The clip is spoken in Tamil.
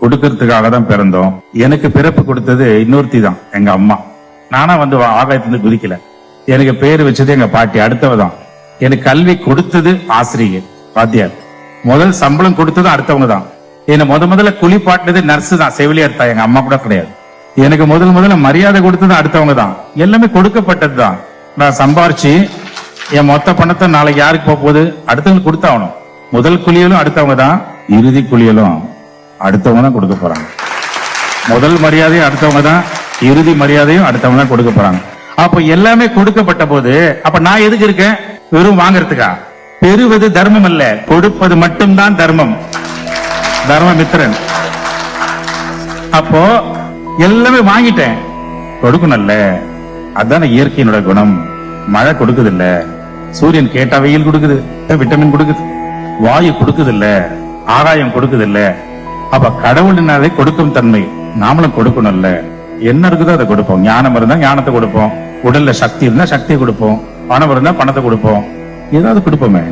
கொடுக்கறதுக்காக தான் பிறந்தோம். எனக்கு பிறப்பு கொடுத்தது இன்னொருத்தி தான், எங்க அம்மா. நானா வந்து ஆகாயத்திலிருந்து குதிக்கல. எனக்கு பேரு வச்சது எங்க பாட்டி, அடுத்தவ தான். எனக்கு கல்வி கொடுத்தது ஆசிரியர், வாத்தியார். முதல் சம்பளம் கொடுத்தது அடுத்தவங்க தான். என்ன முதல்ல குளிப்பாட்டினது நர்ஸ் தான், செவிலியர் தான், எங்க அம்மா கூட கிடையாது. எனக்கு முதல்ல மரியாதை கொடுத்தது அடுத்தவங்க தான். எல்லாமே கொடுக்கப்பட்டது தான். நான் சம்பாரிச்சு என் மொத்த பணத்தை நாளைக்கு யாருக்கு போக போகுது, அடுத்தவங்களுக்கு கொடுத்தாகணும். முதல் குளியலும் அடுத்தவங்க தான், இறுதி குளியலும் அடுத்தவங்க தான் கொடுக்க போறாங்க. முதல் மரியாதையும் அடுத்தவங்க தான், இறுதி மரியாதையும் அடுத்தவங்க தான் கொடுக்க போறாங்க. அப்ப எல்லாமே கொடுக்கப்பட்ட போது அப்ப நான் எதுக்கு இருக்கேன்? வெறும் வாங்கறதுக்கா? பெறுவது தர்மம் அல்ல, கொடுப்பது மட்டும்தான் தர்மம். தர்மமித்திரன். அப்போ எல்லாமே வாங்கிட்டேன், கொடுக்கணும்ல. அதான இயற்கையினோட குணம். மழை கொடுக்குது இல்ல, சூரியன் கேட்டா வெயில் கொடுக்குது, விட்டமின் கொடுக்குது, வாயு கொடுக்குது இல்ல, ஆகாயம் கொடுக்குது இல்ல. அப்ப கடவுளினாலே கொடுக்கும் தன்மை, நாமளும் கொடுக்கணும்ல. என்ன இருக்குதோ அதை கொடுப்போம். ஞானம் இருந்தா ஞானத்தை கொடுப்போம், உடல்ல சக்தி இருந்தா சக்தியை கொடுப்போம், பணம் இருந்தா பணத்தை கொடுப்போம், ஏதாவது கொடுப்போமே.